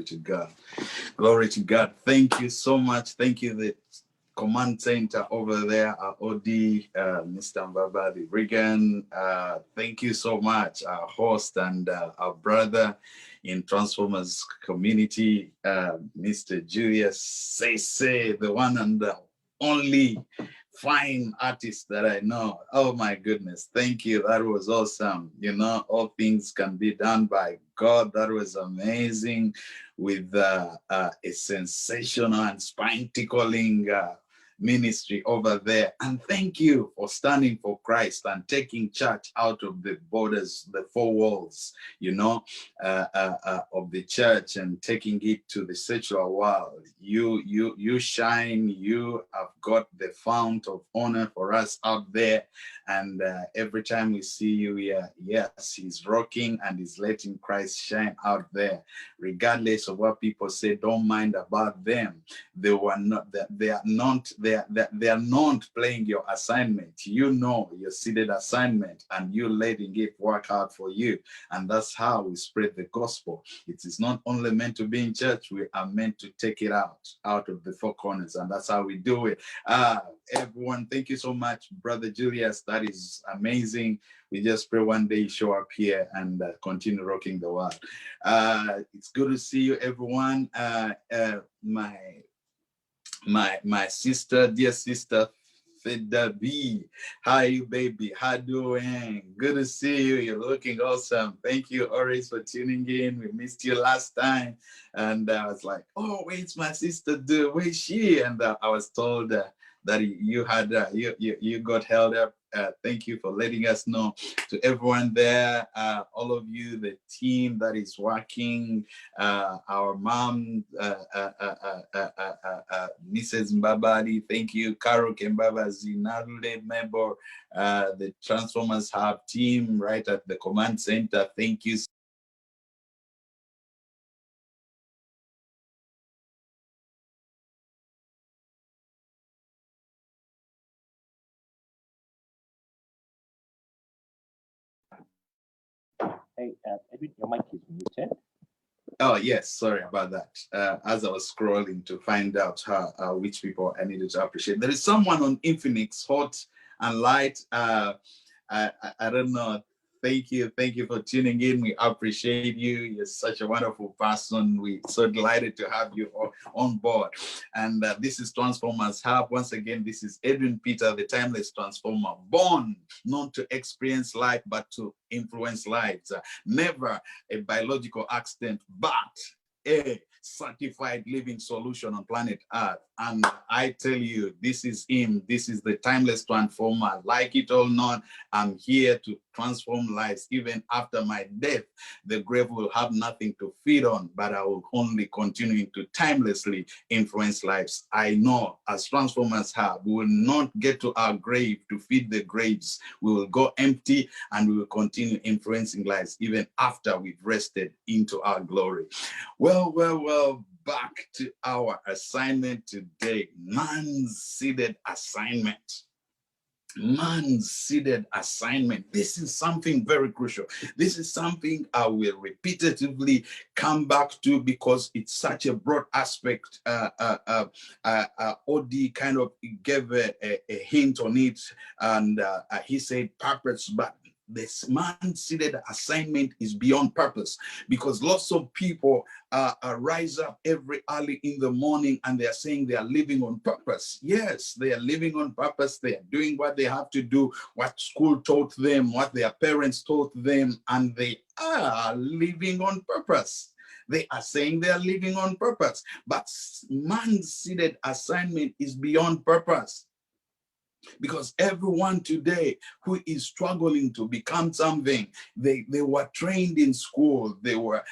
to God. Glory to God. Thank you so much. Thank you, the command center over there, OD, Mr. Mbaba, the Regan. Thank you so much, our host and our brother in Transformers community, Mr. Julius Say, the one and the only fine artist that I know. Oh my goodness, thank you. That was awesome. You know, all things can be done by God. That was amazing, with a sensational and spine-tickling ministry over there. And thank you for standing for Christ and taking church out of the borders, the four walls, you know, of the church, and taking it to the secular world. You shine. You have got the fount of honor for us out there, and every time we see you here, yes, he's rocking and he's letting Christ shine out there, regardless of what people say. Don't mind about them. They are not playing your assignment. You know your seeded assignment, and you letting it work out for you. And that's how we spread the gospel. It is not only meant to be in church, we are meant to take it out of the four corners, and that's how we do it. Everyone, thank you so much, Brother Julius. That is amazing. We just pray one day you show up here and continue rocking the world. It's good to see you, everyone. My sister, dear sister, Fida B. How are you, baby? How doing? Good to see you. You're looking awesome. Thank you, Oris, for tuning in. We missed you last time. And I was like, oh, where's my sister? Where's she? And I was told that you had you got held up. Thank you for letting us know. To everyone there, all of you, the team that is working, our mom, Mrs. Mbabadi, thank you. Karo Kembaba Zinarule member, the Transformers Hub team right at the command center. Thank you. Hey, Edwin, your mic is muted. Oh, yes, sorry about that. As I was scrolling to find out which people I needed to appreciate. There is someone on Infinix, hot and light. I don't know. Thank you for tuning in. We appreciate you. You're such a wonderful person. We're so delighted to have you on board. And this is Transformers Hub. Once again, this is Edwin Peter, the timeless transformer, born not to experience life, but to influence lives. Never a biological accident, but a certified living solution on planet Earth. And I tell you, this is him. This is the timeless transformer. Like it or not, I'm here to transform lives. Even after my death, the grave will have nothing to feed on, but I will only continue to timelessly influence lives. I know as Transformers Hub, we will not get to our grave to feed the graves. We will go empty, and we will continue influencing lives even after we've rested into our glory. Well, back to our assignment today. Man-seeded assignment. Man-seeded assignment. This is something very crucial. This is something I will repetitively come back to because it's such a broad aspect. OD kind of gave a hint on it, and he said purpose, but this man-seeded assignment is beyond purpose, because lots of people rise up every early in the morning and they are saying they are living on purpose. Yes, they are living on purpose. They are doing what they have to do, what school taught them, what their parents taught them, and they are living on purpose. They are saying they are living on purpose, but man-seeded assignment is beyond purpose. Because everyone today who is struggling to become something, they were trained in school. They were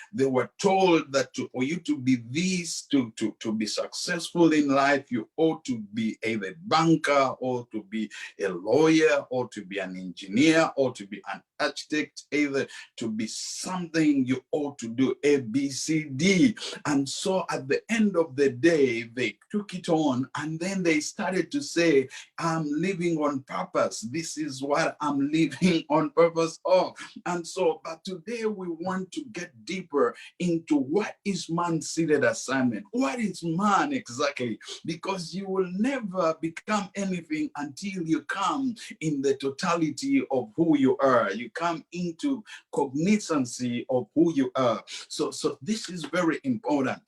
told that for you to be this, to be successful in life, you ought to be either a banker, or to be a lawyer, or to be an engineer, or to be an architect, either to be something you ought to do, A, B, C, D. And so at the end of the day, they took it on and then they started to say, I'm living on purpose. This is what I'm living on purpose of. And so, but today we want to get deeper into what is man-seeded assignment. What is man exactly? Because you will never become anything until you come in the totality of who you are. You come into cognizancy of who you are. So this is very important.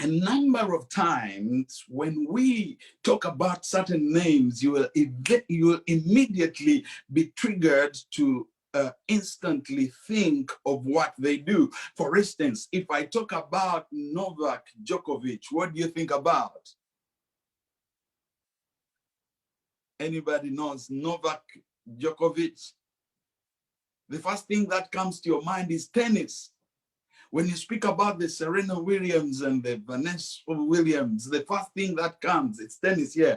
A number of times when we talk about certain names, you will immediately be triggered to instantly think of what they do. For instance, if I talk about Novak Djokovic, what do you think about? Anybody knows Novak Djokovic? The first thing that comes to your mind is tennis. When you speak about the Serena Williams and the Vanessa Williams, the first thing that comes, it's tennis. Yeah,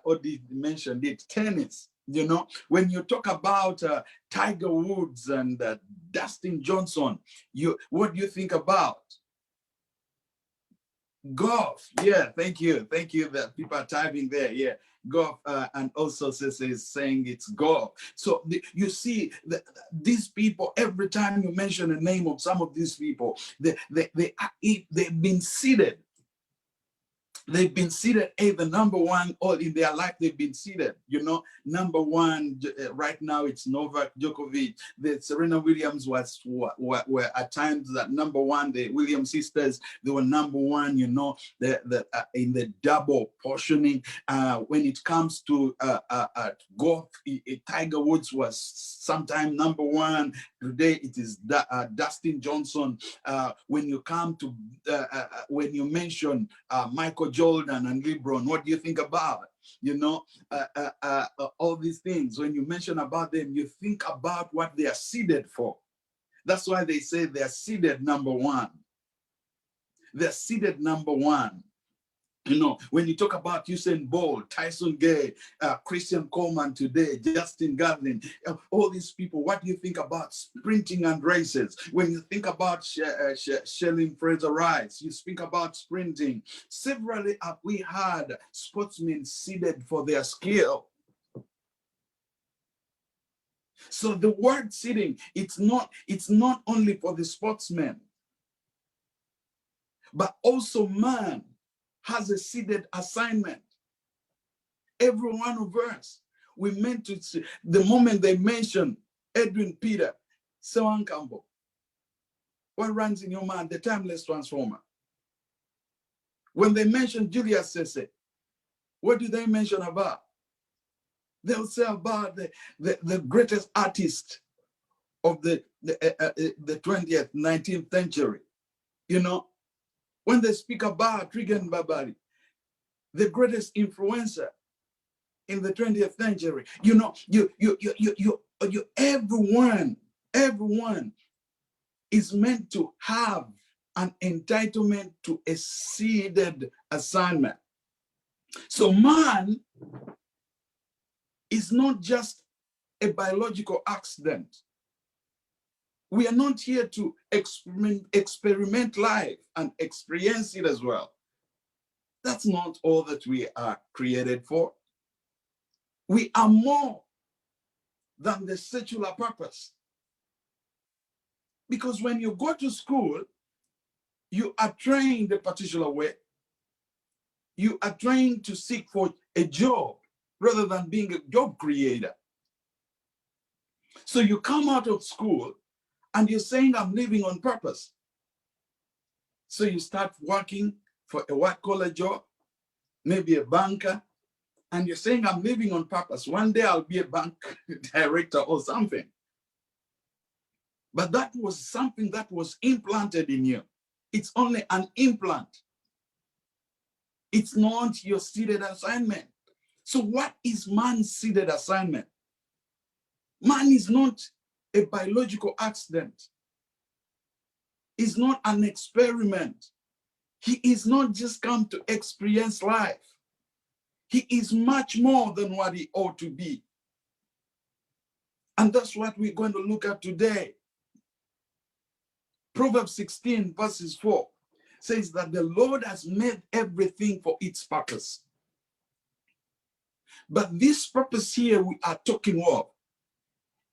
Odi mentioned it, tennis. You know, when you talk about Tiger Woods and Dustin Johnson, what do you think about? Golf. Yeah, thank you. Thank you that people are typing there. Yeah, golf. And also is saying it's golf. So you see, these people, every time you mention the name of some of these people, they've been seeded. They've been seated either number one or in their life they've been seated. You know, number one right now it's Novak Djokovic. The Serena Williams were at times that number one. The Williams sisters, they were number one. You know, in the double portioning. When it comes to golf, Tiger Woods was sometime number one. Today it is Dustin Johnson. When you come to when you mention Michael Jordan and LeBron, what do you think about? You know, all these things. When you mention about them, you think about what they are seeded for. That's why they say they are seeded number one. They're seeded number one. You know, when you talk about Usain Bolt, Tyson Gay, Christian Coleman today, Justin Gatlin, all these people, what do you think about sprinting and races? When you think about Shelly Fraser-Rice, you speak about sprinting. Severally we had sportsmen seeded for their skill. So the word seeding, it's not only for the sportsmen, but also man has a seeded assignment. Every one of us, we meant to see. The moment they mention Edwin Peter, Sewan Campbell, what runs in your mind? The timeless transformer. When they mention Julius Sese, what do they mention about? They'll say about the greatest artist of the 20th, 19th century. You know, when they speak about Regan Babari, the greatest influencer in the 20th century, you know, everyone is meant to have an entitlement to a seeded assignment. So man is not just a biological accident. We are not here to experiment life and experience it as well. That's not all that we are created for. We are more than the secular purpose. Because when you go to school, you are trained a particular way. You are trained to seek for a job rather than being a job creator. So you come out of school and you're saying, I'm living on purpose. So you start working for a white-collar job, maybe a banker, and you're saying, I'm living on purpose. One day I'll be a bank director or something. But that was something that was implanted in you. It's only an implant. It's not your seeded assignment. So what is man's seeded assignment? Man is not a biological accident. He's not an experiment. He is not just come to experience life. He is much more than what he ought to be. And that's what we're going to look at today. Proverbs 16 verses 4 says that the Lord has made everything for its purpose. But this purpose here we are talking of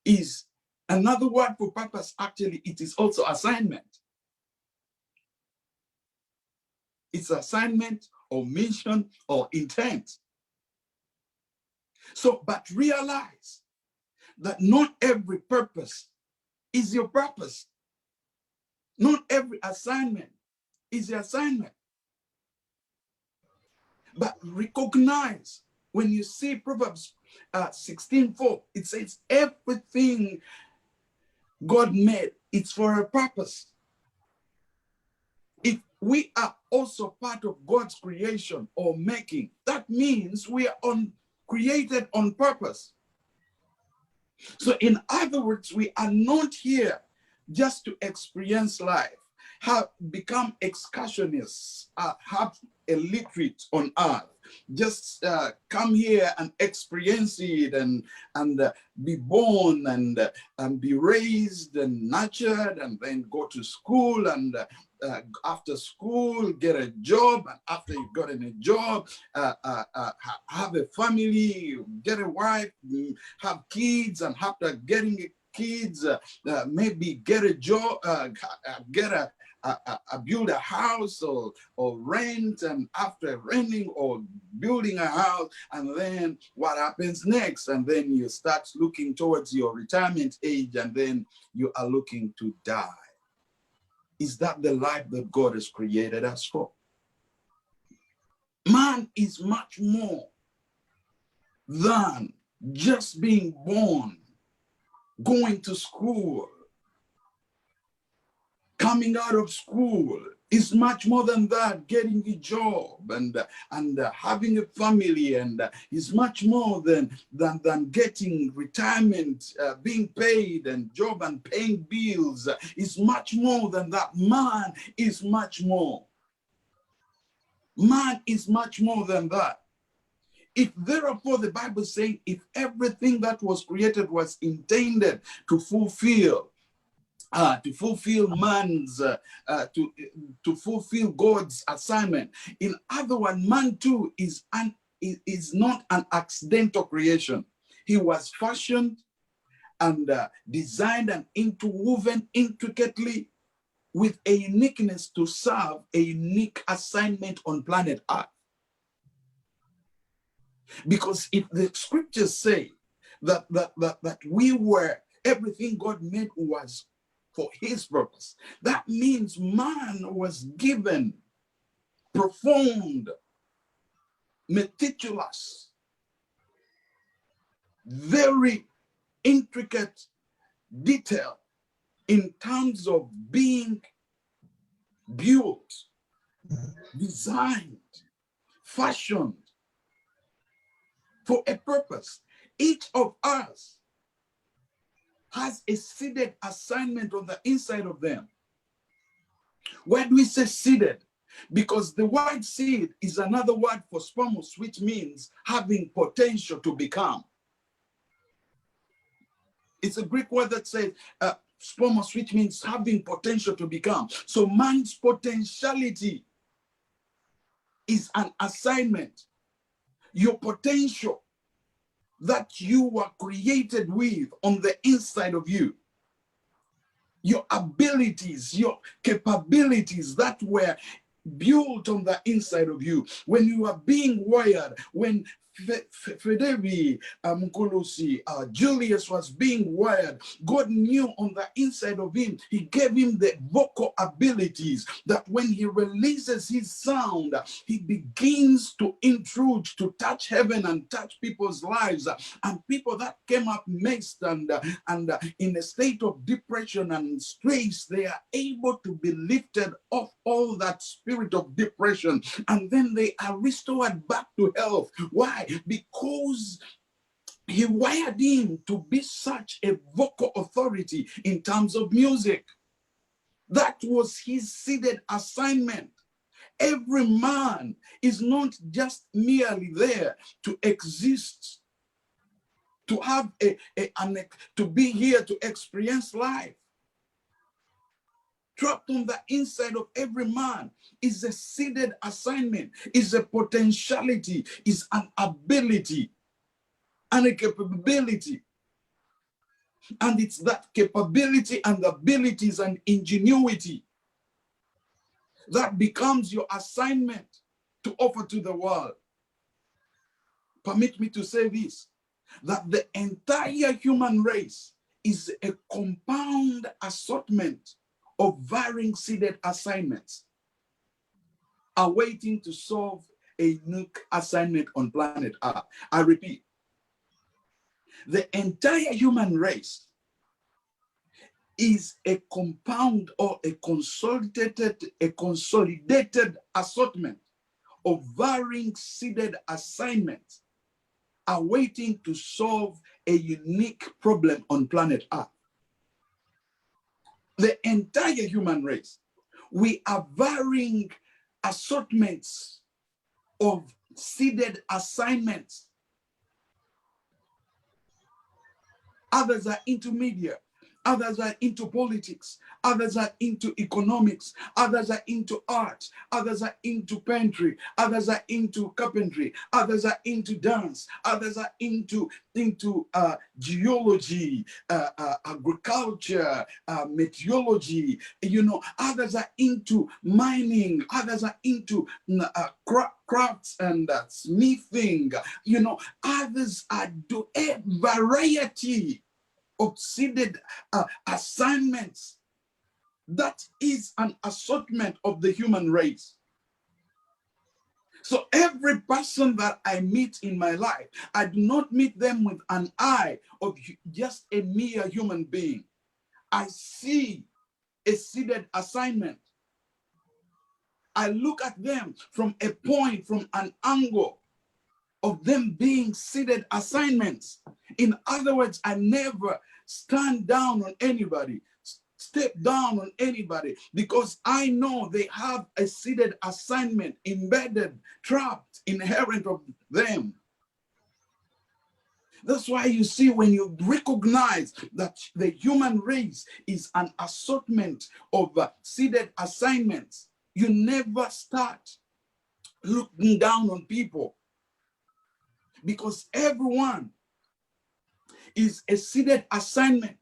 is another word for purpose. Actually, it is also assignment. It's assignment or mission or intent. So, but realize that not every purpose is your purpose. Not every assignment is your assignment. But recognize when you see Proverbs 16:4, it says everything God made, it's for a purpose. If we are also part of God's creation or making, that means we are created on purpose. So in other words, we are not here just to experience life, have become excursionists, have illiterate on earth, just come here and experience it and be born and be raised and nurtured and then go to school and after school get a job, and after you've gotten a job have a family, get a wife, have kids, and after getting kids maybe get a job, build a house or rent, and after renting or building a house, and then what happens next? And then you start looking towards your retirement age, and then you are looking to die. Is that the life that God has created us for? Man is much more than just being born, going to school, coming out of school. Is much more than that, getting a job and having a family, and is much more than getting retirement, being paid, and job and paying bills. Is much more than that. Man is much more. Man is much more than that. If therefore the Bible is saying if everything that was created was intended to fulfill man's, to fulfill God's assignment. In other words, man too is not an accidental creation. He was fashioned and designed and interwoven intricately with a uniqueness to serve a unique assignment on planet Earth. Because if the scriptures say that we were, everything God made was for his purpose, that means man was given profound, meticulous, very intricate detail in terms of being built, designed, fashioned for a purpose. Each of us has a seeded assignment on the inside of them. Why do we say seeded? Because the word seed is another word for spermos, which means having potential to become. It's a Greek word that says spermos, which means having potential to become. So man's potentiality is an assignment. Your potential that you were created with on the inside of you, your abilities, your capabilities that were built on the inside of you. When you are being wired, when Fedevi Mukulusi, Julius was being wired, God knew on the inside of him, he gave him the vocal abilities that when he releases his sound, he begins to intrude, to touch heaven and touch people's lives. And people that came up mixed and in a state of depression and stress, they are able to be lifted off all that spirit of depression, and then they are restored back to health. Why? Because he wired him to be such a vocal authority in terms of music. That was his seeded assignment. Every man is not just merely there to exist to have to be here to experience life. Trapped on the inside of every man is a seeded assignment, is a potentiality, is an ability and a capability. And it's that capability and abilities and ingenuity that becomes your assignment to offer to the world. Permit me to say this, that the entire human race is a compound assortment of varying seeded assignments awaiting to solve a unique assignment on planet Earth. I repeat, the entire human race is a compound or a consolidated assortment of varying seeded assignments awaiting to solve a unique problem on planet Earth. The entire human race, we are varying assortments of seeded assignments. Others are into media, others are into politics, others are into economics, others are into art, others are into painting, others are into carpentry, others are into dance, others are into geology, agriculture, meteorology, others are into mining, others are into crafts and smithing, others are do a variety of seeded assignments. That is an assortment of the human race. So every person that I meet in my life, I do not meet them with an eye of just a mere human being. I see a seeded assignment. I look at them from a point, from an angle of them being seeded assignments. In other words, I never stand down on anybody, step down on anybody, because I know they have a seeded assignment embedded, trapped, inherent of them. That's why you see, when you recognize that the human race is an assortment of seeded assignments, you never start looking down on people, because everyone is a seeded assignment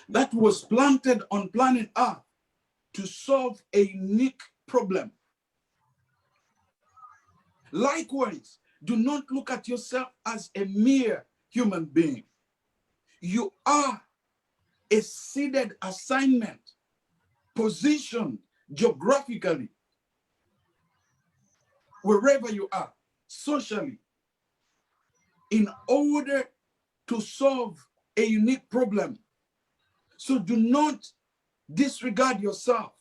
that was planted on planet Earth to solve a unique problem. Likewise, do not look at yourself as a mere human being. You are a seeded assignment, positioned geographically, wherever you are, socially, in order to solve a unique problem. So do not disregard yourself.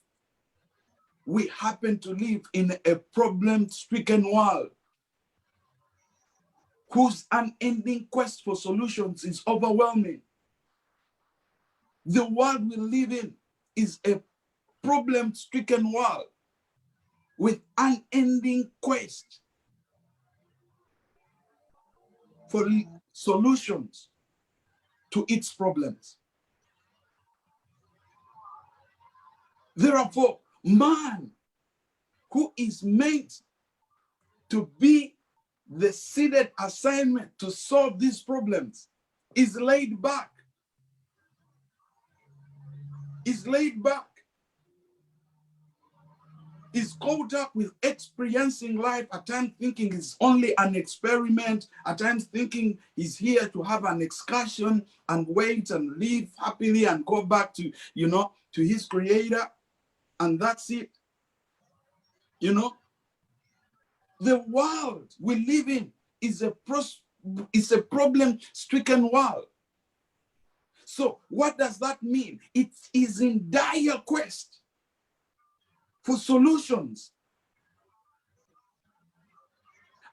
We happen to live in a problem-stricken world whose unending quest for solutions is overwhelming. The world we live in is a problem-stricken world with unending quest for solutions to its problems. Therefore, man, who is meant to be the seeded assignment to solve these problems, is laid back. Is laid back. Is caught up with experiencing life, at times thinking it's only an experiment, at times thinking he's here to have an excursion and wait and live happily and go back to, to his creator, and that's it. The world we live in is a problem-stricken world. So what does that mean? It is in dire quest for solutions.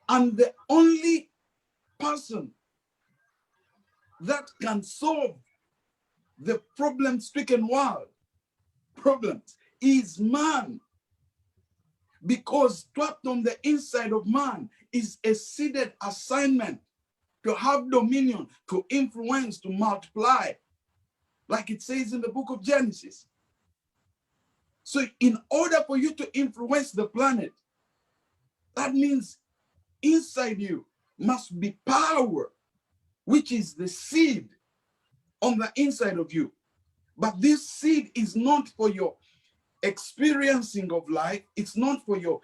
And the only person that can solve the problem-stricken world problems is man. Because trapped on the inside of man is a seeded assignment to have dominion, to influence, to multiply, like it says in the book of Genesis. So in order for you to influence the planet, that means inside you must be power, which is the seed on the inside of you. But this seed is not for your experiencing of life. It's not for your,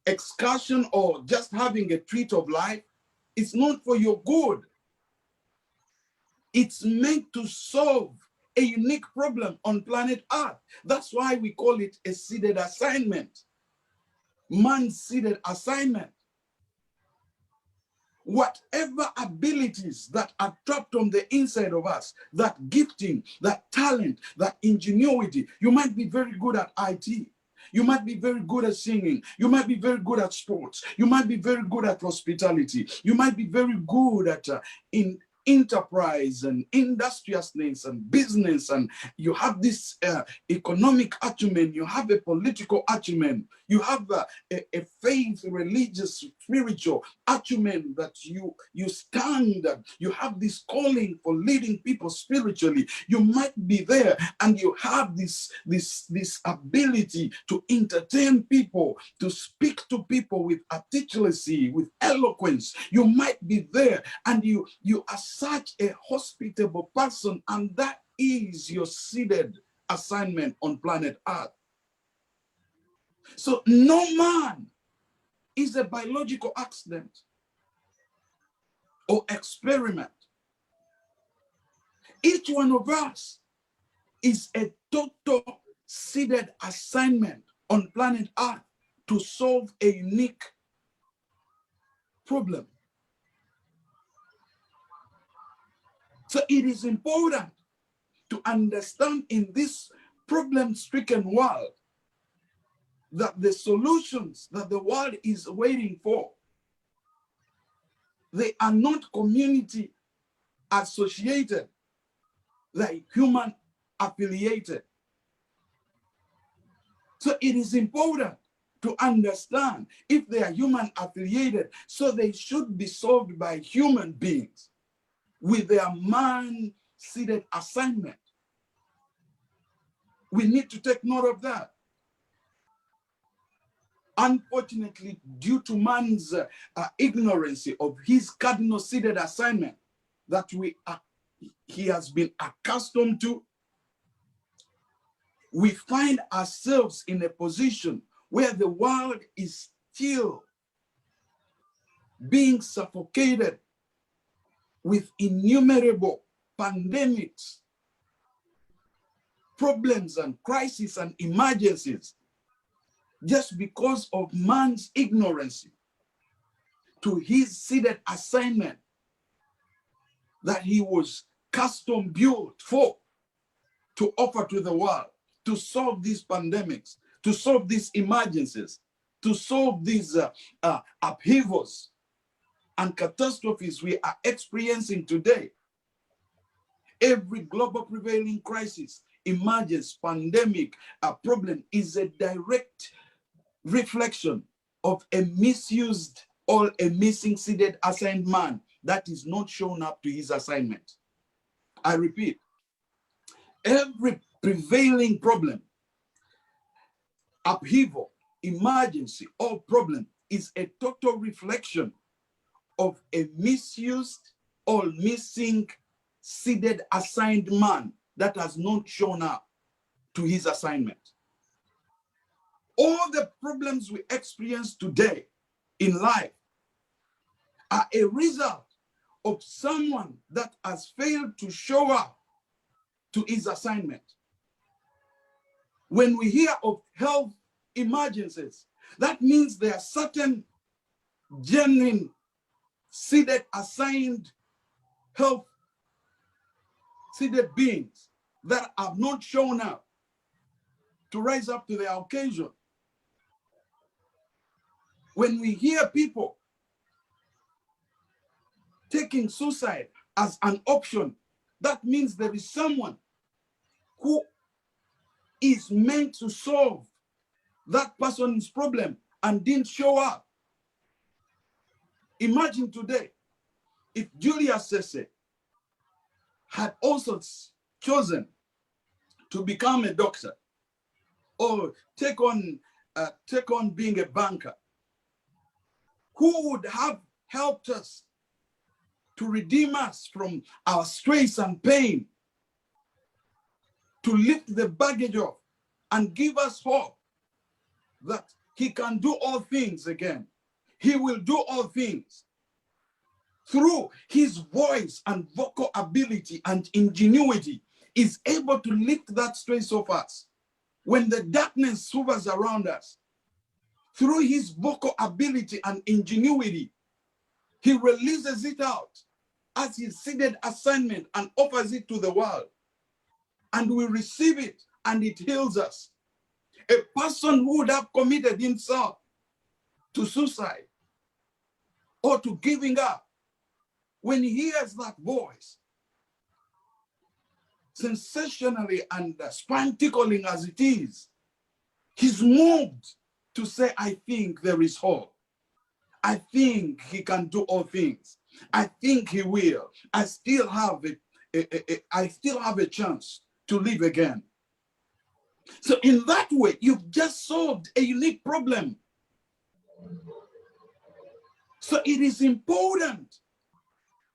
excursion or just having a treat of life. It's not for your good. It's meant to solve a unique problem on planet Earth. That's why we call it a seeded assignment. Man's seeded assignment. Whatever abilities that are trapped on the inside of us, that gifting, that talent, that ingenuity, you might be very good at IT. You might be very good at singing. You might be very good at sports. You might be very good at hospitality. You might be very good at in enterprise and industriousness and business, and you have this economic acumen, you have a political acumen, you have a faith, religious, spiritual acumen that you stand, you have this calling for leading people spiritually. You might be there and you have this ability to entertain people, to speak to people with articulacy, with eloquence. You might be there and you are such a hospitable person, and that is your seeded assignment on planet Earth. So no man is a biological accident or experiment. Each one of us is a total seeded assignment on planet Earth to solve a unique problem. So it is important to understand in this problem-stricken world that the solutions that the world is waiting for, they are not community associated, they're human affiliated. So it is important to understand if they are human affiliated, so they should be solved by human beings with their man-seeded assignment. We need to take note of that. Unfortunately, due to man's ignorance of his cardinal seeded assignment that he has been accustomed to, we find ourselves in a position where the world is still being suffocated with innumerable pandemics, problems and crises and emergencies, just because of man's ignorance to his seeded assignment that he was custom built for, to offer to the world, to solve these pandemics, to solve these emergencies, to solve these upheavals and catastrophes we are experiencing today. Every global prevailing crisis, emergence, pandemic, problem is a direct reflection of a misused or a missing seeded assigned man that is not shown up to his assignment. I repeat, every prevailing problem, upheaval, emergency, or problem is a total reflection of a misused or missing seeded assigned man that has not shown up to his assignment. All the problems we experience today in life are a result of someone that has failed to show up to his assignment. When we hear of health emergencies, that means there are certain genuine seeded assigned health seeded beings that have not shown up to rise up to the occasion. When we hear people taking suicide as an option, that means there is someone who is meant to solve that person's problem and didn't show up. Imagine today, if Julius Caesar had also chosen to become a doctor or take on being a banker, who would have helped us to redeem us from our stress and pain, to lift the baggage off and give us hope that he can do all things again. He will do all things. Through his voice and vocal ability and ingenuity, is able to lift that stress off us. When the darkness hovers around us, through his vocal ability and ingenuity, he releases it out as his seeded assignment and offers it to the world. And we receive it and it heals us. A person who would have committed himself to suicide or to giving up, when he hears that voice, sensationally and spine-tickling as it is, he's moved to say, I think there is hope. I think he can do all things. I think he will. I still have a chance to live again. So in that way, you've just solved a unique problem. So it is important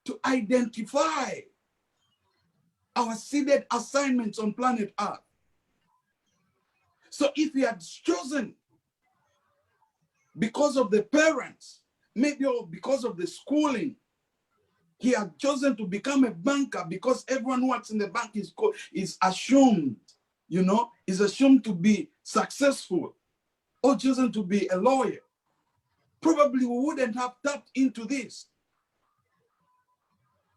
to identify our seeded assignments on planet Earth. So if he had chosen because of the parents, maybe because of the schooling, he had chosen to become a banker because everyone who works in the bank is assumed, is assumed to be successful, or chosen to be a lawyer. Probably we wouldn't have tapped into this.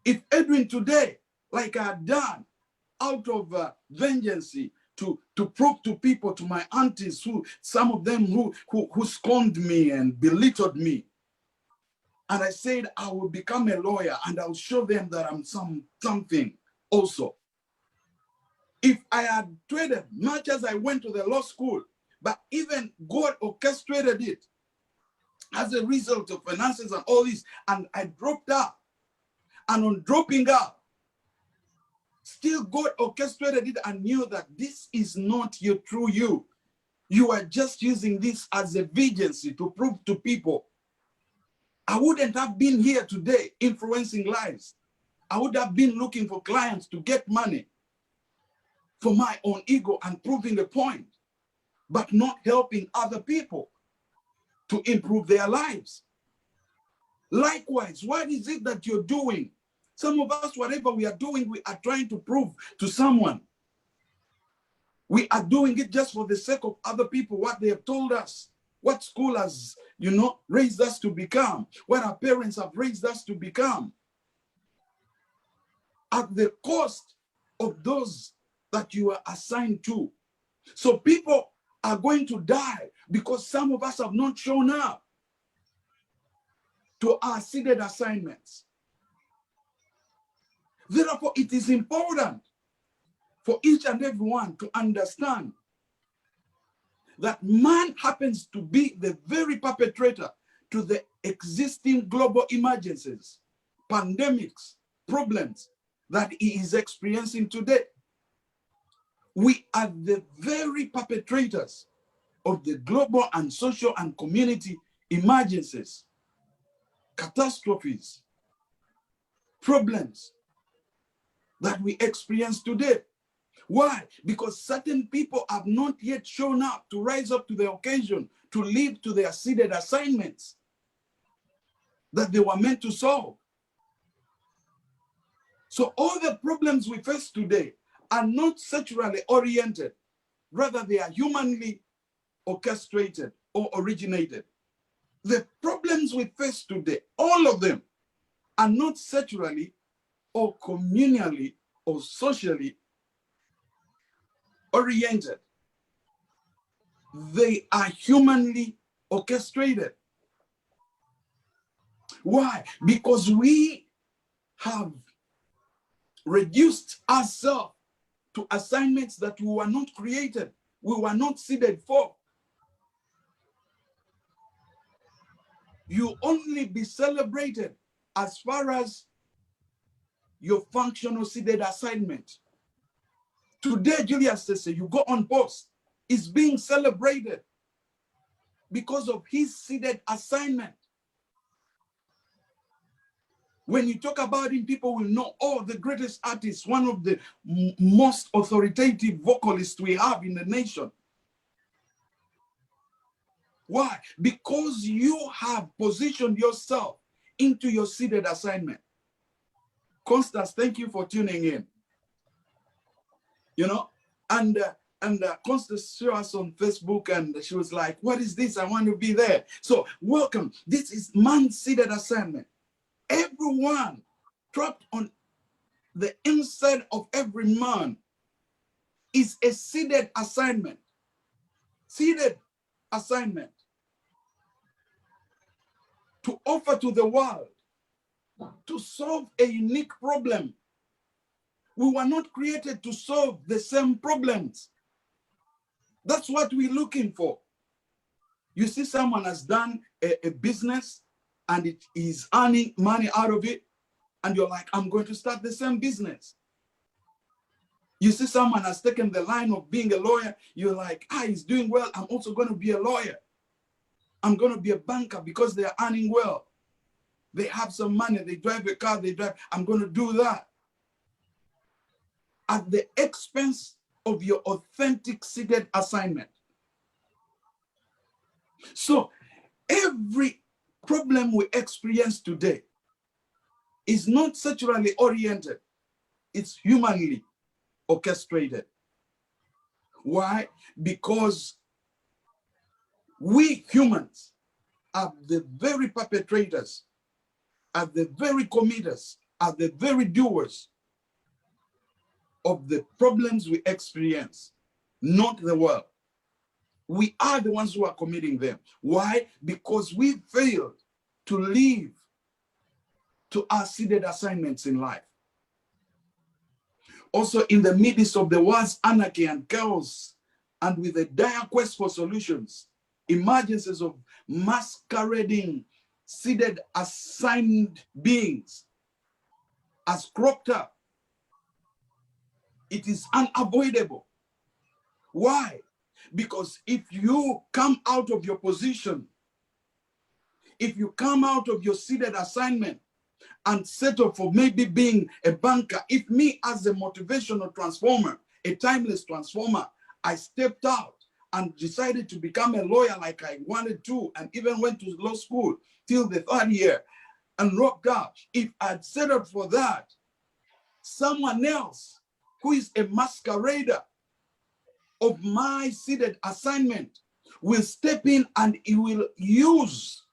If Edwin today, like I had done, out of vengeance, to prove to people, to my aunties, some of them who scorned me and belittled me, and I said I will become a lawyer and I'll show them that I'm something also. If I had traded, much as I went to the law school, but even God orchestrated it as a result of finances and all this, and I dropped out. And on dropping out, still God orchestrated it and knew that this is not your true you. You are just using this as a vigency to prove to people. I wouldn't have been here today influencing lives. I would have been looking for clients to get money for my own ego and proving the point, but not helping other people to improve their lives. Likewise, what is it that you're doing? Some of us, whatever we are doing, we are trying to prove to someone. We are doing it just for the sake of other people, what they have told us, what school has, raised us to become, what our parents have raised us to become, at the cost of those that you are assigned to. So people are going to die because some of us have not shown up to our seeded assignments. Therefore, it is important for each and every one to understand that man happens to be the very perpetrator to the existing global emergencies, pandemics, problems that he is experiencing today. We are the very perpetrators of the global and social and community emergencies, catastrophes, problems that we experience today. Why? Because certain people have not yet shown up to rise up to the occasion, to live to their seeded assignments that they were meant to solve. So all the problems we face today are not sexually oriented. Rather, they are humanly orchestrated or originated. The problems we face today, all of them, are not sexually or communally or socially oriented. They are humanly orchestrated. Why? Because we have reduced ourselves to assignments that we were not created, we were not seeded for. You only be celebrated as far as your functional seeded assignment. Today, Julius says, you go on post, is being celebrated because of his seeded assignment. When you talk about him, people will know, oh, the greatest artist, one of the most authoritative vocalists we have in the nation. Why? Because you have positioned yourself into your seeded assignment. Constance, thank you for tuning in. You know, and Constance showed us on Facebook, and she was like, what is this? I want to be there. So welcome. This is man's seeded assignment. Everyone trapped on the inside of every man is a seeded assignment. Seeded assignment to offer to the world, to solve a unique problem. We were not created to solve the same problems. That's what we're looking for. You see, someone has done a business and it is earning money out of it, and you're like, I'm going to start the same business. You see someone has taken the line of being a lawyer, you're like, he's doing well, I'm also going to be a lawyer. I'm going to be a banker because they're earning well. They have some money, they drive a car, I'm going to do that. At the expense of your authentic seeded assignment. So every problem we experience today is not sexually oriented. It's humanly orchestrated. Why? Because we humans are the very perpetrators, are the very committers, are the very doers of the problems we experience, not the world. We are the ones who are committing them. Why? Because we failed to live to our seeded assignments in life. Also, in the midst of the world's anarchy and chaos, and with a dire quest for solutions, emergences of masquerading seeded assigned beings has cropped up. It is unavoidable. Why? Because if you come out of your position, if you come out of your seeded assignment and settle for maybe being a banker, if me as a motivational transformer, a timeless transformer, I stepped out and decided to become a lawyer like I wanted to, and even went to law school till the 3rd year and rocked out. If I'd settled for that, someone else who is a masquerader of my seeded assignment will step in and he will use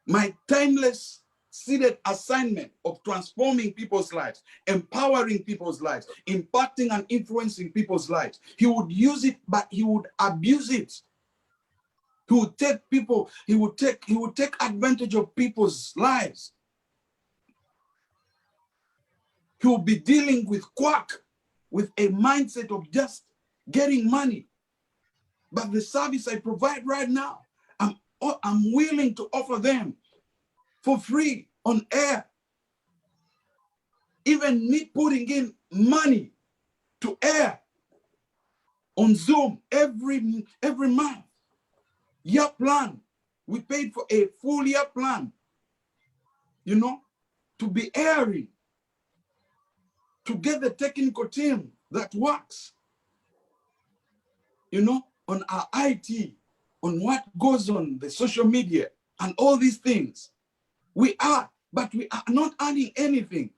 my timeless seeded assignment of transforming people's lives, empowering people's lives, impacting and influencing people's lives. He would use it, but he would abuse it. He would take people, he would take advantage of people's lives. He will be dealing with quack, with a mindset of just getting money. But the service I provide right now, I'm willing to offer them for free on air. Even me putting in money to air on Zoom every month. Year plan. We paid for a full year plan, you know, to be airing, to get the technical team that works, you know, on our IT, on what goes on the social media and all these things. But we are not earning anything.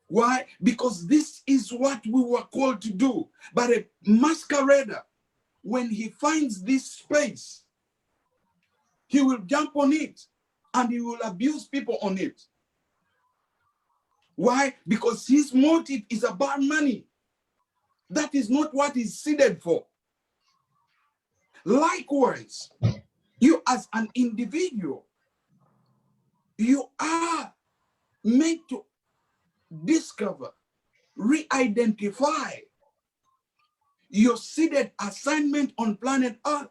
Why? Because this is what we were called to do. But a masquerader, when he finds this space, he will jump on it and he will abuse people on it. Why? Because his motive is about money. That is not what he's seeded for. Likewise, you as an individual, you are meant to discover, re-identify your seeded assignment on planet Earth.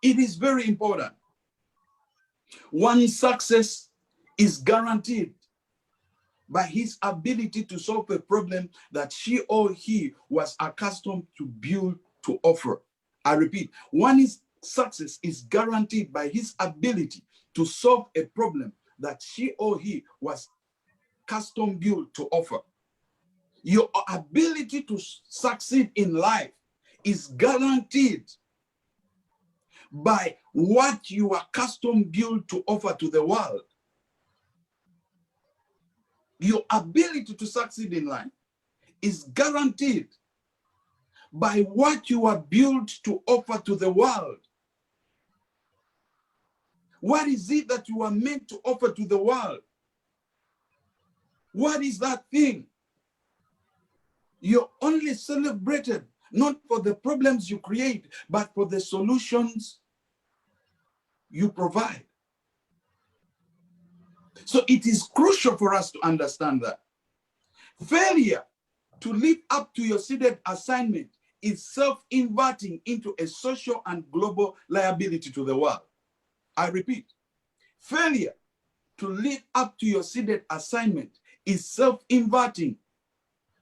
It is very important. One success is guaranteed by his ability to solve a problem that she or he was accustomed to build to offer. I repeat, one's success is guaranteed by his ability to solve a problem that she or he was custom built to offer. Your ability to succeed in life is guaranteed by what you are custom built to offer to the world. Your ability to succeed in life is guaranteed by what you are built to offer to the world. What is it that you are meant to offer to the world? What is that thing? You're only celebrated not for the problems you create, but for the solutions you provide. So it is crucial for us to understand that failure to live up to your seeded assignment is self-inverting into a social and global liability to the world. I repeat, failure to live up to your seeded assignment is self-inverting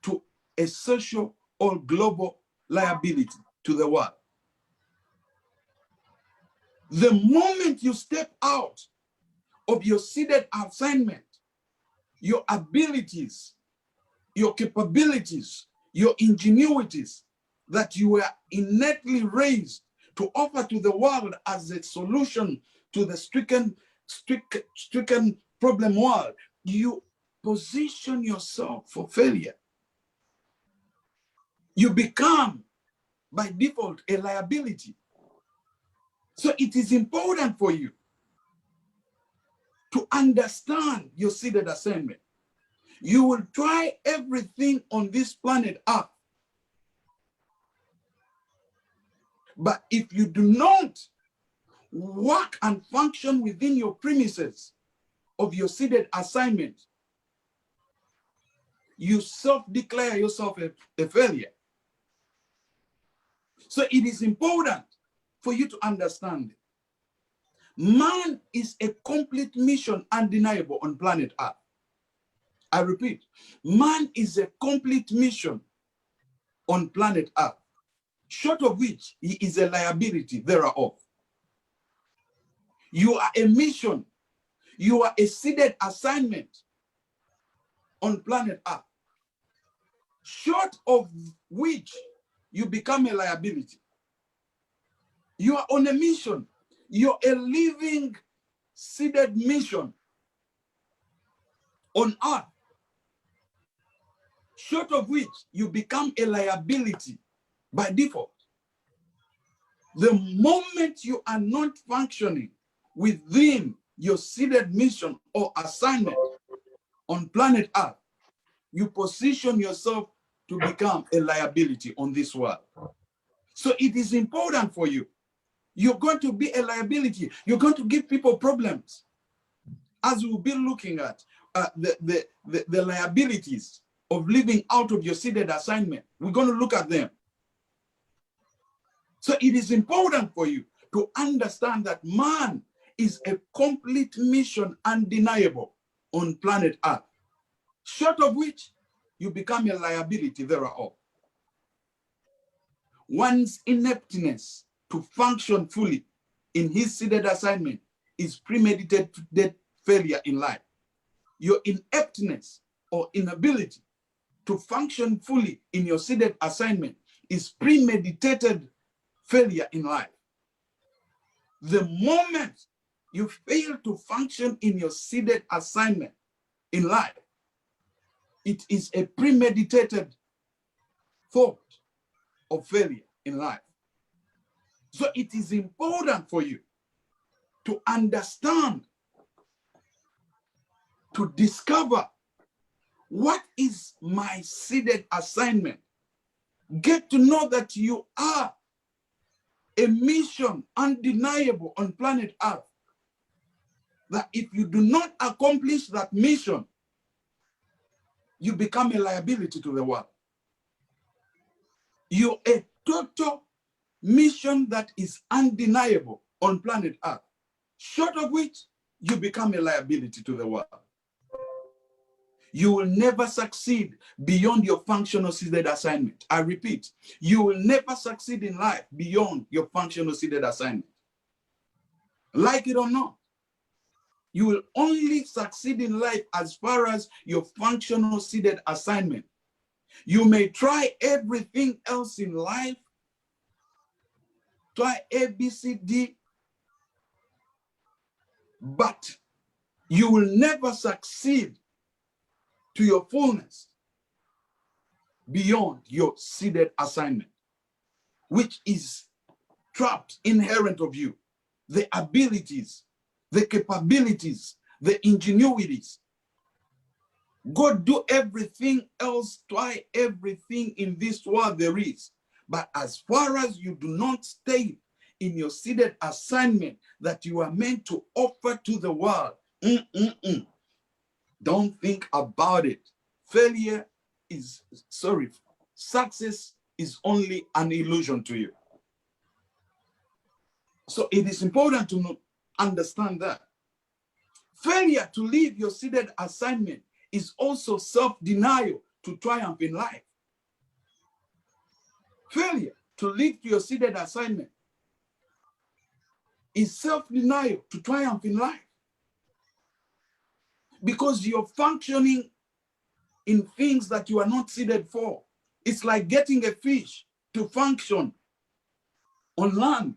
to a social or global liability to the world. The moment you step out of your seeded assignment, your abilities, your capabilities, your ingenuities that you were innately raised to offer to the world as a solution to the stricken problem world, you position yourself for failure. You become, by default, a liability. So it is important for you to understand your seeded assignment. You will try everything on this planet Earth. But if you do not work and function within your premises of your seeded assignment, you self-declare yourself a failure. So it is important for you to understand. Man is a complete mission, undeniable, on planet Earth. I repeat, man is a complete mission on planet Earth, short of which he is a liability thereof. You are a mission. You are a seeded assignment on planet Earth, short of which you become a liability. You are on a mission. You're a living seeded mission on Earth, short of which you become a liability by default. The moment you are not functioning within your seeded mission or assignment on planet Earth, you position yourself to become a liability on this world. So it is important for you. You're going to be a liability. You're going to give people problems. As we'll be looking at the liabilities of living out of your seeded assignment, we're going to look at them. So it is important for you to understand that man is a complete mission, undeniable, on planet Earth, short of which you become a liability thereof. One's ineptness to function fully in his seeded assignment is premeditated failure in life. Your ineptness or inability to function fully in your seeded assignment is premeditated failure in life. The moment you fail to function in your seeded assignment in life, it is a premeditated thought of failure in life. So it is important for you to understand, to discover what is my seeded assignment. Get to know that you are a mission undeniable on planet Earth. That if you do not accomplish that mission, you become a liability to the world. You're a total mission that is undeniable on planet Earth, short of which you become a liability to the world. You will never succeed beyond your functional seeded assignment. I repeat, you will never succeed in life beyond your functional seeded assignment. Like it or not, you will only succeed in life as far as your functional seeded assignment. You may try everything else in life, try A, B, C, D, but you will never succeed to your fullness beyond your seeded assignment, which is trapped inherent of you. The abilities, the capabilities, the ingenuities. Go do everything else, try everything in this world there is. But as far as you do not stay in your seeded assignment that you are meant to offer to the world, don't think about it. Success is only an illusion to you. So it is important to understand that. Failure to live your seeded assignment is also self-denial to triumph in life. Failure to live your seeded assignment is self-denial to triumph in life. Because you're functioning in things that you are not seeded for. It's like getting a fish to function on land.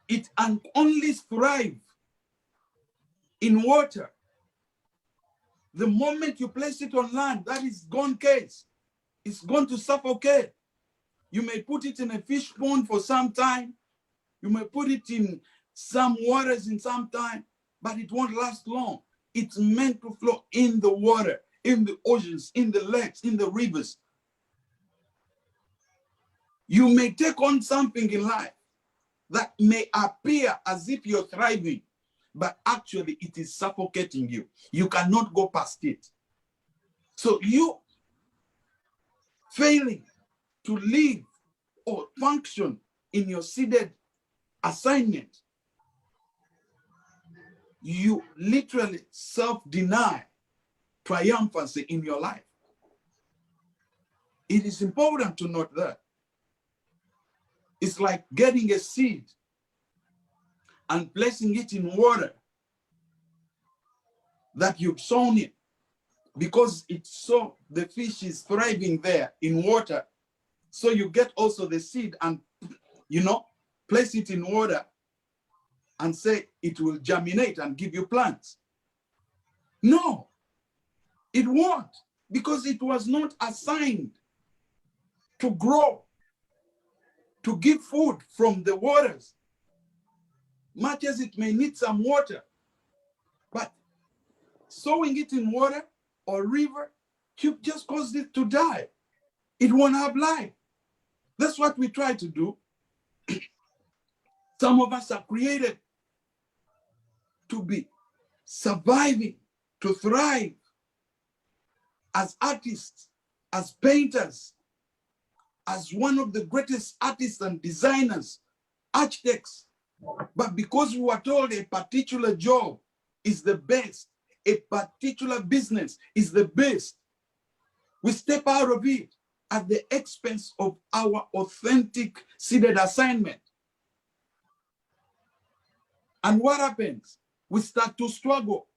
It can only thrive in water. The moment you place it on land, that is gone case. It's going to suffocate. You may put it in a fish pond for some time. You may put it in some waters in some time, but it won't last long. It's meant to flow in the water, in the oceans, in the lakes, in the rivers. You may take on something in life that may appear as if you're thriving, but actually it is suffocating you. You cannot go past it. So you failing to live or function in your seeded assignment, you literally self-deny triumphancy in your life. It is important to note that. It's like getting a seed and placing it in water that you've sown in, because the fish is thriving there in water. So you get also the seed and, place it in water and say it will germinate and give you plants. No, it won't, because it was not assigned to grow, to give food from the waters, much as it may need some water. But sowing it in water or river, you just caused it to die. It won't have life. That's what we try to do. Some of us are created to be surviving, to thrive as artists, as painters, as one of the greatest artists and designers, architects. But because we were told a particular job is the best, a particular business is the best, we step out of it at the expense of our authentic seeded assignment. And what happens? We start to struggle.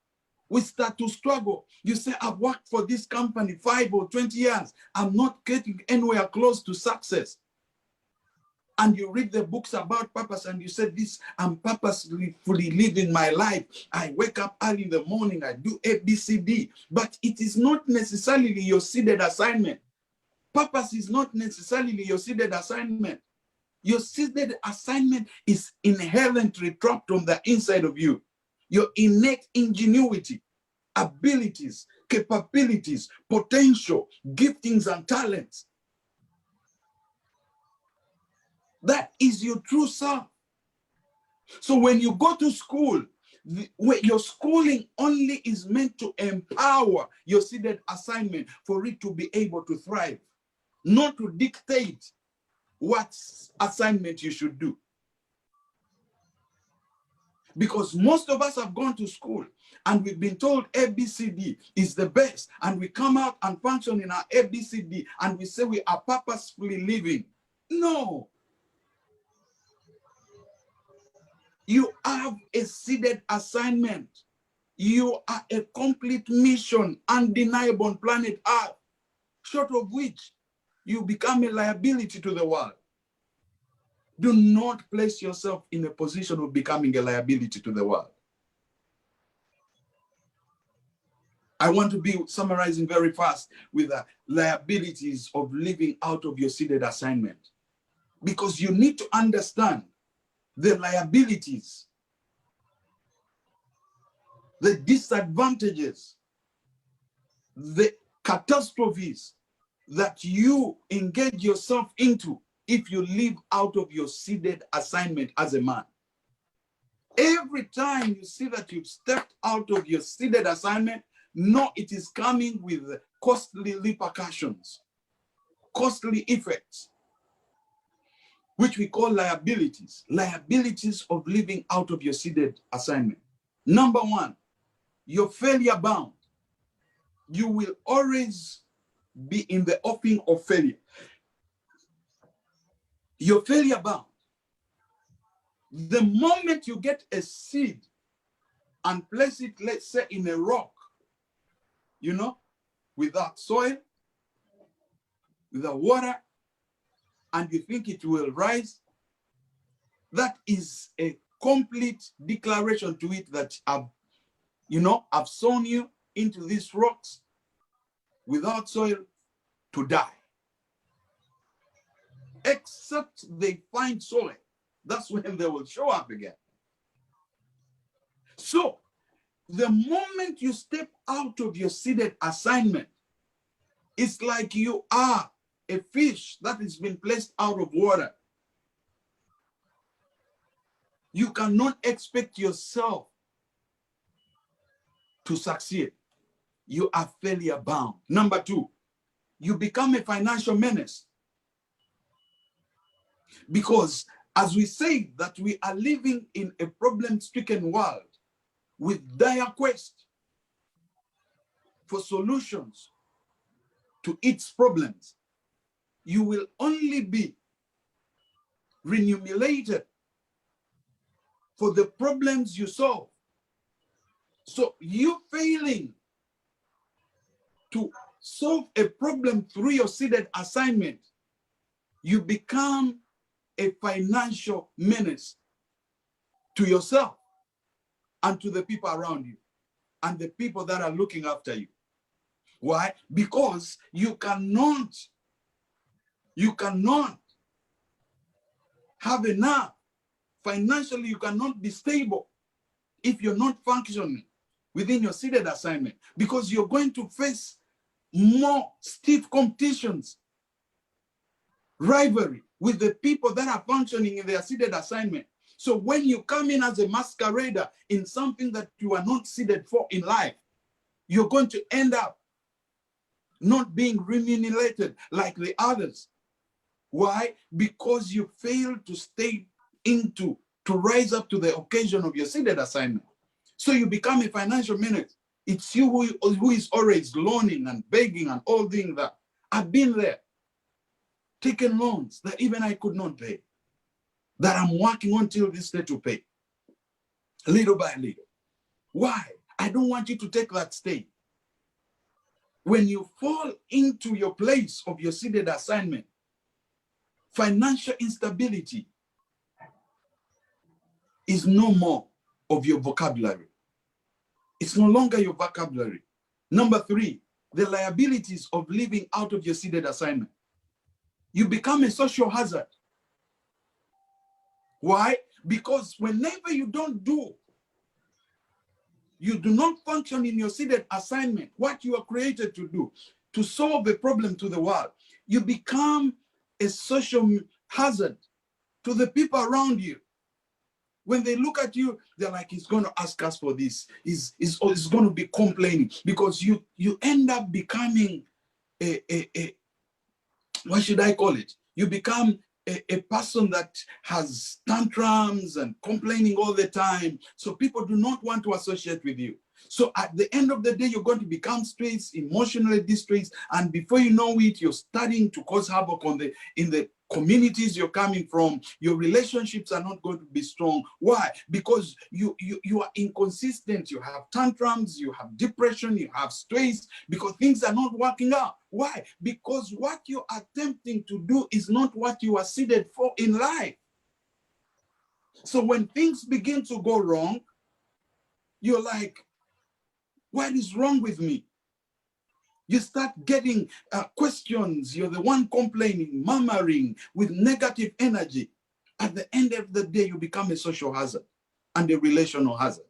We start to struggle. You say, I've worked for this company 5 or 20 years. I'm not getting anywhere close to success. And you read the books about purpose and you say, I'm purposefully living my life. I wake up early in the morning, I do A, B, C, D. But it is not necessarily your seeded assignment. Purpose is not necessarily your seeded assignment. Your seeded assignment is inherently trapped on the inside of you. Your innate ingenuity, abilities, capabilities, potential, giftings, and talents. That is your true self. So when you go to school, your schooling only is meant to empower your seeded assignment for it to be able to thrive, not to dictate what assignment you should do. Because most of us have gone to school and we've been told ABCD is the best, and we come out and function in our ABCD and we say we are purposefully living. No. You have a seeded assignment. You are a complete mission, undeniable on planet Earth, short of which you become a liability to the world. Do not place yourself in a position of becoming a liability to the world. I want to be summarizing very fast with the liabilities of living out of your seeded assignment, because you need to understand the liabilities, the disadvantages, the catastrophes that you engage yourself into if you live out of your seeded assignment as a man. Every time you see that you've stepped out of your seeded assignment, no, it is coming with costly repercussions, costly effects, which we call liabilities. Liabilities of living out of your seeded assignment. Number one, you're failure bound. You will always be in the offing of failure. You're failure bound. The moment you get a seed and place it, let's say, in a rock, you know, without soil, without water, and you think it will rise, that is a complete declaration to it that I've sown you into these rocks without soil to die. Except they find soil. That's when they will show up again. So, the moment you step out of your seeded assignment, it's like you are a fish that has been placed out of water. You cannot expect yourself to succeed. You are failure bound. Number two, you become a financial menace. Because as we say that we are living in a problem-stricken world with dire quest for solutions to its problems, you will only be remunerated for the problems you solve. So you failing to solve a problem through your seeded assignment, you become a financial menace to yourself and to the people around you and the people that are looking after you. Why? Because you cannot have enough. Financially, you cannot be stable if you're not functioning within your seeded assignment, because you're going to face more stiff competitions, rivalry with the people that are functioning in their seeded assignment. So when you come in as a masquerader in something that you are not seeded for in life, you're going to end up not being remunerated like the others. Why? Because you fail to to rise up to the occasion of your seeded assignment. So you become a financial menace. It's you who is always loaning and begging and all things that. I've been there, taken loans that even I could not pay, that I'm working until this day to pay, little by little. Why? I don't want you to take that step. When you fall into your place of your seeded assignment, financial instability is no more of your vocabulary. It's no longer your vocabulary. Number three, the liabilities of living out of your seeded assignment. You become a social hazard. Why? Because whenever you do not function in your seeded assignment, what you are created to do, to solve a problem to the world, you become a social hazard to the people around you. When they look at you, they're like, he's going to ask us for this. He's going to be complaining, because you end up becoming what should I call it? You become a person that has tantrums and complaining all the time. So people do not want to associate with you. So at the end of the day, you're going to become stressed, emotionally distressed, and before you know it, you're starting to cause havoc in the communities you're coming from. Your relationships are not going to be strong. Why? Because you are inconsistent. You have tantrums, you have depression, you have stress, because things are not working out. Why? Because what you're attempting to do is not what you are seeded for in life. So when things begin to go wrong, you're like, what is wrong with me? You start getting questions. You're the one complaining, murmuring with negative energy. At the end of the day, you become a social hazard and a relational hazard.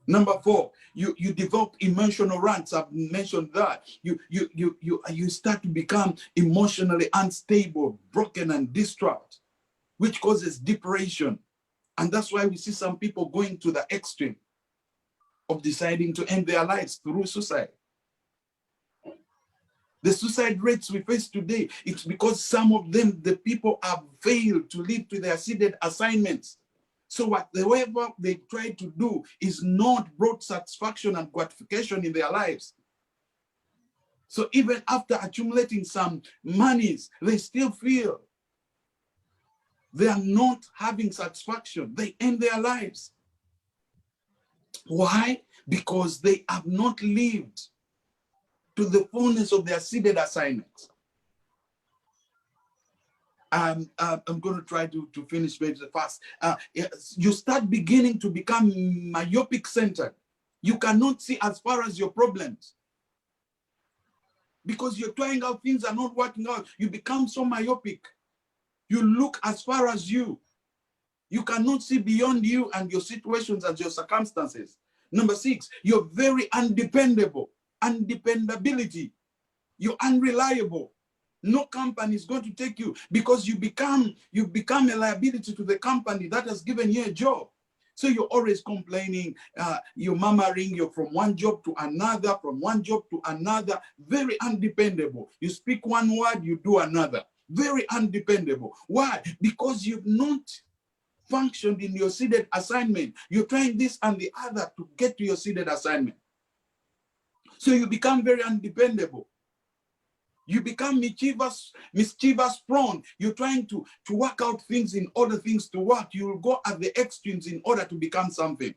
Number 4, you develop emotional rants. I've mentioned that. You start to become emotionally unstable, broken and distraught, which causes depression. And that's why we see some people going to the extreme of deciding to end their lives through suicide. The suicide rates we face today, it's because some of them, the people have failed to live to their seeded assignments. So whatever they try to do is not brought satisfaction and gratification in their lives. So even after accumulating some monies, they still feel they are not having satisfaction. They end their lives. Why? Because they have not lived to the fullness of their seeded assignments. I'm going to try to finish very fast. You start beginning to become myopic centered. You cannot see as far as your problems. Because you're trying out, things are not working out. You become so myopic. You look as far as you. You cannot see beyond you and your situations and your circumstances. Number 6, you're very undependable. Undependability. You're unreliable. No company is going to take you because you become a liability to the company that has given you a job. So you're always complaining, you're murmuring, you're from one job to another, from one job to another, very undependable. You speak one word, you do another. Very undependable. Why? Because you've not functioned in your seeded assignment. You're trying this and the other to get to your seeded assignment. So you become very undependable. You become mischievous prone. You're trying to work out things in order things to work. You will go at the extremes in order to become something.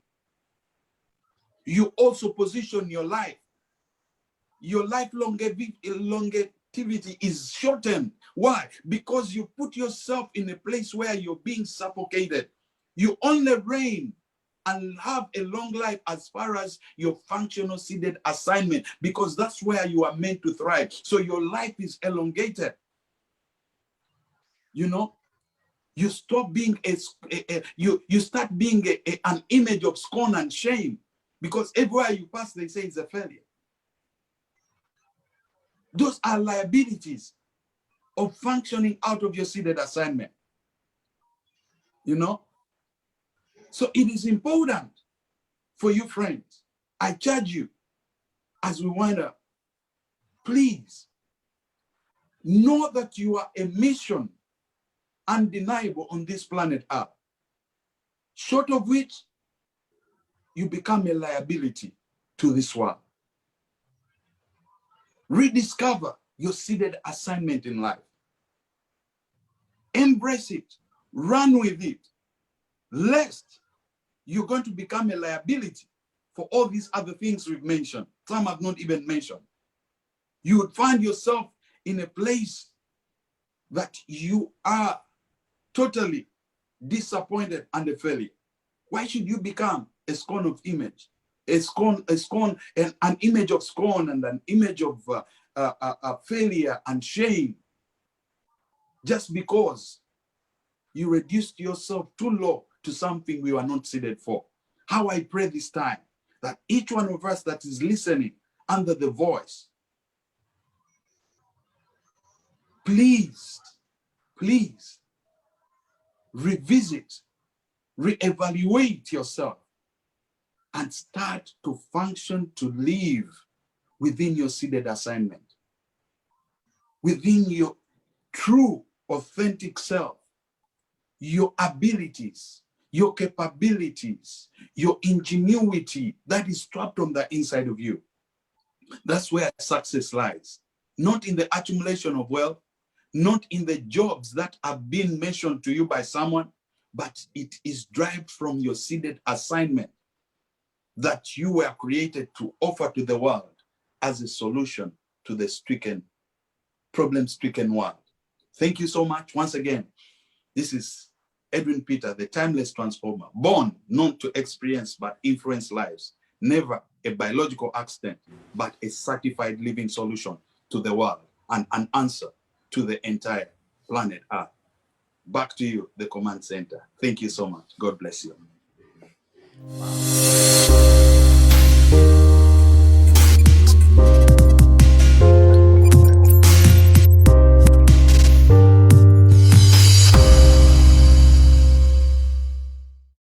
You also position your life. Your life longevity is shortened. Why? Because you put yourself in a place where you're being suffocated. You only reign and have a long life as far as your functional seeded assignment, because that's where you are meant to thrive. So your life is elongated. You know, you stop being you start being an image of scorn and shame, because everywhere you pass, they say it's a failure. Those are liabilities of functioning out of your seeded assignment. You know, so it is important for you, friends. I charge you, as we wind up, please know that you are a mission undeniable on this planet Earth, short of which you become a liability to this world. Rediscover your seeded assignment in life. Embrace it. Run with it. Lest you're going to become a liability for all these other things we've mentioned. Some have not even mentioned. You would find yourself in a place that you are totally disappointed and a failure. Why should you become a scorn of image? An image of scorn and an image of failure and shame, just because you reduced yourself too low to something we were not seeded for. How I pray this time that each one of us that is listening under the voice, please revisit, reevaluate yourself, and start to function, to live within your seeded assignment, within your true, authentic self, your abilities, your capabilities, your ingenuity that is trapped on the inside of you. That's where success lies. Not in the accumulation of wealth, not in the jobs that have been mentioned to you by someone, but it is derived from your seeded assignment that you were created to offer to the world as a solution to the problem-stricken world. Thank you so much. Once again, this is Edwin Peter, the timeless transformer, born not to experience but influence lives. Never a biological accident, but a certified living solution to the world and an answer to the entire planet Earth. Back to you, the command center. Thank you so much. God bless you.